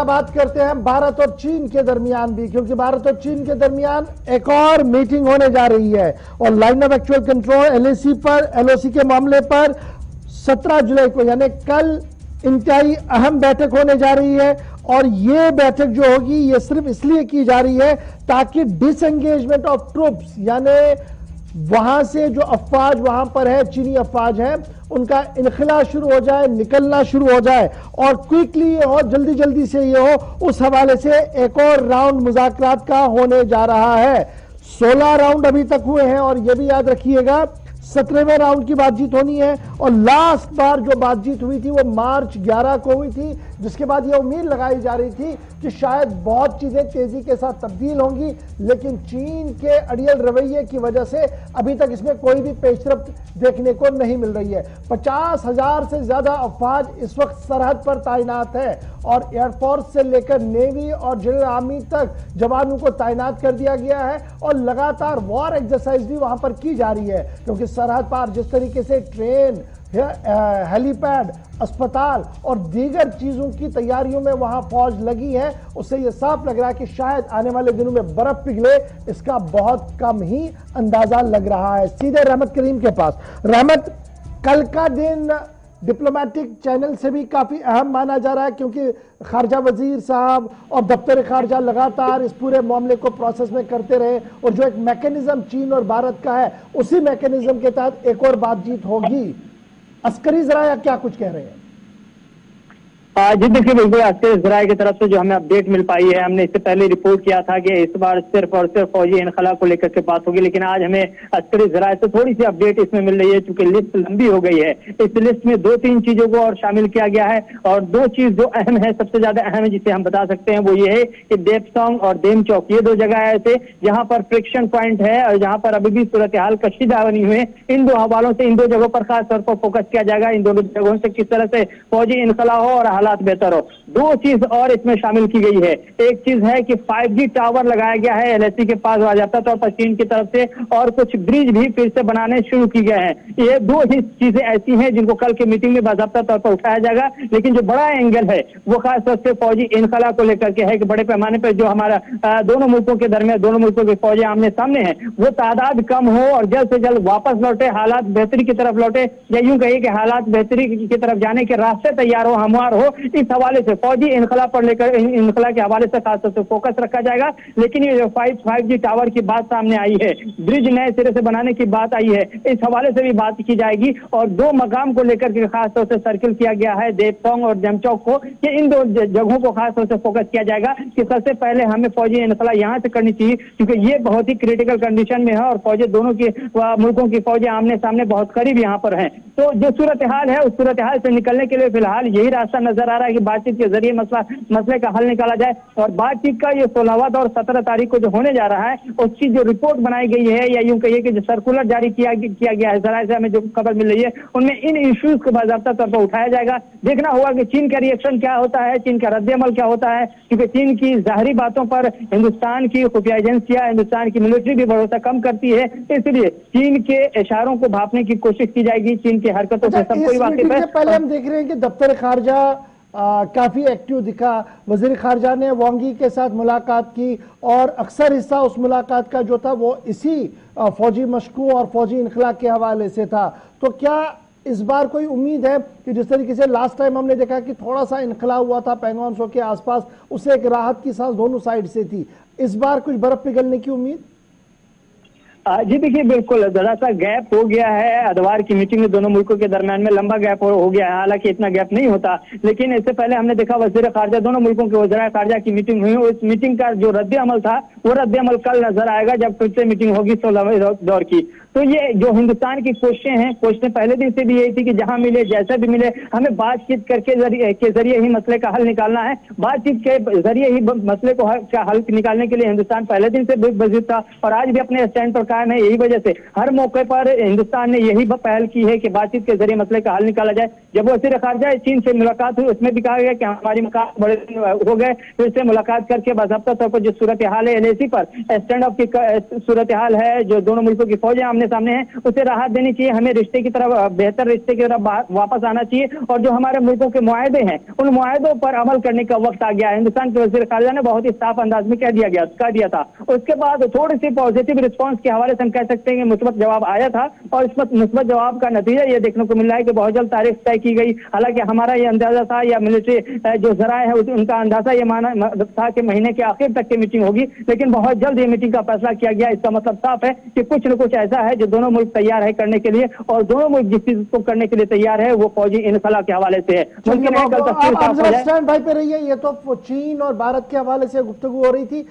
जरा बात करते हैं भारत और चीन के दरमियान भी, क्योंकि भारत और चीन के दरमियान एक और मीटिंग होने जा रही है और line of actual control LOC के मामले पर 17 जुलाई को यानी कल इंतहाई अहम बैठक होने जा रही है। और ये बैठक जो होगी ये सिर्फ इसलिए की जा रही है ताकि डिसएंगेजमेंट ऑफ ट्रूप्स यानी वहां से जो अफवाज वहां पर है, चीनी अफवाज है, उनका इनखला शुरू हो जाए, निकलना शुरू हो जाए और क्विकली ये हो, जल्दी जल्दी से ये हो। उस हवाले से एक और राउंड मुज़ाकरात का होने जा रहा है। 16 राउंड अभी तक हुए हैं और यह भी याद रखिएगा 17वें राउंड की बातचीत होनी है। और लास्ट बार जो बातचीत हुई थी वो मार्च 11 को हुई थी, जिसके बाद यह उम्मीद लगाई जा रही थी कि शायद बहुत चीजें तेजी के साथ तब्दील होंगी, लेकिन चीन के अड़ियल रवैये की वजह से अभी तक इसमें कोई भी पेशरफ्त देखने को नहीं मिल रही है। 50,000 से ज्यादा अफवाज इस वक्त सरहद पर तैनात है और एयरफोर्स से लेकर नेवी और जनरल आर्मी तक जवानों को तैनात कर दिया गया है और लगातार वॉर एक्सरसाइज भी वहां पर की जा रही है, क्योंकि सरहद पार जिस तरीके से ट्रेन, हेलीपैड, अस्पताल और दीगर चीजों की तैयारियों में वहां फौज लगी है, उससे यह साफ लग रहा है कि शायद आने वाले दिनों में बर्फ पिघले, इसका बहुत कम ही अंदाजा लग रहा है। सीधे रहमत करीम के पास। रहमत, कल का दिन डिप्लोमेटिक चैनल से भी काफी अहम माना जा रहा है, क्योंकि खारजा वजीर साहब और दफ्तर खारजा लगातार इस पूरे मामले को प्रोसेस में करते रहे और जो एक मैकेनिज्म चीन और भारत का है उसी मैकेनिज्म के तहत एक और बातचीत होगी। अस्करी जराया क्या कुछ कह रहे हैं? जी देखिए, बिल्कुल अस्करी जराये की तरफ से जो हमें अपडेट मिल पाई है, हमने इससे पहले रिपोर्ट किया था कि इस बार सिर्फ और सिर्फ फौजी इनखला को लेकर के बात होगी, लेकिन आज हमें अस्करी जराये से थोड़ी सी अपडेट इसमें मिल रही है, चूंकि लिस्ट लंबी हो गई है। इस लिस्ट में 2-3 चीजों को और शामिल किया गया है और 2 चीज जो अहम है, सबसे ज्यादा अहम है जिसे हम बता सकते हैं, वो ये है कि देपसोंग और देमचौक, ये 2 जगह ऐसे जहां पर फ्रिक्शन पॉइंट है और जहां पर अभी भी सूरत हाल कशीदा बनी हुई है। इन 2 हवालों से इन 2 जगहों पर खास तौर पर फोकस किया जाएगा। इन दोनों जगहों से किस तरह से फौजी इनखला हो और हालात बेहतर हो। 2 चीज और इसमें शामिल की गई है। एक चीज है कि 5G टावर लगाया गया है एलएसी के पास बाज़ाब्ता तौर पर चीन की तरफ से, और कुछ ब्रिज भी फिर से बनाने शुरू की गए हैं। ये 2 ही चीजें ऐसी हैं जिनको कल की मीटिंग में बाज़ाब्ता तौर पर उठाया जाएगा, लेकिन जो बड़ा एंगल है वो खास तौर से फौजी इनखला को लेकर के है कि बड़े पैमाने पर जो हमारा दोनों मुल्कों के दरमियान, दोनों मुल्कों की फौजें आमने सामने हैं, वो तादाद कम हो और जल्द से जल्द वापस लौटे, हालात बेहतरी की तरफ लौटे, या यूं कहिए कि हालात बेहतरी की तरफ जाने के रास्ते तैयार हो, हमवार हो। इस हवाले से फौजी इनखला पर लेकर इनखला के हवाले से खासतौर से फोकस रखा जाएगा। लेकिन ये जो 5G टावर की बात सामने आई है, ब्रिज नए सिरे से बनाने की बात आई है, इस हवाले से भी बात की जाएगी। और 2 मकाम को लेकर के खासतौर से सर्किल किया गया है, देपसोंग और देमचौक को, कि इन 2 जगहों को खासतौर से फोकस किया जाएगा कि सबसे पहले हमें फौजी इनखला यहां से करनी चाहिए, क्योंकि ये बहुत ही क्रिटिकल कंडीशन में है और फौजें दोनों की मुल्कों की फौजें आमने सामने बहुत करीब यहाँ पर हैं। तो जो सूरत हाल है उस सूरत हाल से निकलने के लिए फिलहाल यही रास्ता नजर आ रहा है कि बातचीत के जरिए मसले का हल निकाला जाए। और बातचीत का ये 16वां और 17 तारीख को जो होने जा रहा है, उसकी जो रिपोर्ट बनाई गई है, या यूं कहिए कि जो सर्कुलर जारी किया गया है, जरा से हमें जो खबर मिल रही है, उनमें इन इश्यूज को बाज़ाब्ता तौर पर उठाया जाएगा। देखना होगा कि चीन का रिएक्शन क्या होता है, चीन का रद्द-ए-अमल क्या होता है, क्योंकि चीन की जाहिरी बातों पर हिंदुस्तान की खुफिया एजेंसियां, हिंदुस्तान की मिलिट्री भी भरोसा कम करती है, इसलिए चीन के इशारों को भांपने की कोशिश की जाएगी। चीन की हरकतों से सब कोई वाकिफ है। पहले हम देख रहे हैं कि दफ्तर खारजा काफी एक्टिव दिखा। वजीर खारजा ने वांगी के साथ मुलाकात की और अक्सर हिस्सा उस मुलाकात का जो था वो इसी फौजी मशकों और फौजी इनखला के हवाले से था। तो क्या इस बार कोई उम्मीद है कि जिस तरीके से लास्ट टाइम हमने देखा कि थोड़ा सा इनखला हुआ था पैंगोंग त्सो के आसपास, उससे एक राहत की सांस दोनों साइड से थी, इस बार कुछ बर्फ पिघलने की उम्मीद? जी देखिए, बिल्कुल जरा सा गैप हो गया है। अदवार की मीटिंग में दोनों मुल्कों के दरमियान में लंबा गैप हो गया है। हालांकि इतना गैप नहीं होता, लेकिन इससे पहले हमने देखा वज़ीर खारजा, दोनों मुल्कों के वज़ीर खारजा की मीटिंग हुई। उस मीटिंग का जो रद्द अमल था वो रद्द अमल कल नजर आएगा जब फिर से मीटिंग होगी 16वें दौर की। तो ये जो हिंदुस्तान की कोशिशें पहले दिन से भी यही थी कि जहां मिले, जैसा भी मिले, हमें बातचीत करके के जरिए ही मसले का हल निकालना है। बातचीत के जरिए ही मसले को हल निकालने के लिए हिंदुस्तान पहले दिन से बजिद था और आज भी अपने स्टैंड पर कायम है। यही वजह से हर मौके पर हिंदुस्तान ने यही पहल की है कि बातचीत के जरिए मसले का हल निकाला जाए। जब वजीर खारजा चीन से मुलाकात हुई, उसमें भी कहा गया कि हमारी मुलाकात बड़े दिन हो गए, फिर से मुलाकात करके बाज़ाब्ता तौर पर जो सूरत हाल है LAC पर स्टैंड ऑफ की सूरत हाल है, जो दोनों मुल्कों की फौजें आमने सामने हैं, उसे राहत देनी चाहिए। हमें रिश्ते की तरफ, बेहतर रिश्ते की तरफ वापस आना चाहिए और जो हमारे मुल्कों के मुआहदे हैं उन मुआहदों पर अमल करने का वक्त आ गया है। हिंदुस्तान के वजीर खारजा ने बहुत ही साफ अंदाज में कह दिया था। उसके बाद थोड़ी सी पॉजिटिव रिस्पांस के हवाले से हम कह सकते हैं कि मुस्बत जवाब आया था और इस मुस्बत जवाब का नतीजा ये देखने को मिल रहा है कि बहुत जल्द तारीख तय की गई। हालांकि हमारा ये अंदाजा था या मिलिट्री जो जराए है उनका अंदाजा ये माना था कि महीने के आखिर तक की मीटिंग होगी, लेकिन बहुत जल्द ये मीटिंग का फैसला किया गया। इसका मतलब साफ है कि कुछ न कुछ ऐसा है जो दोनों मुल्क तैयार है करने के लिए और दोनों मुल्क जिस चीज को करने के लिए तैयार है वो फौजी इनखला के हवाले से है। मुमकिन है कल तस्वीर साफ हो जाए। भाई पे रही है, ये तो चीन और भारत के हवाले से गुफ्तगू हो रही थी।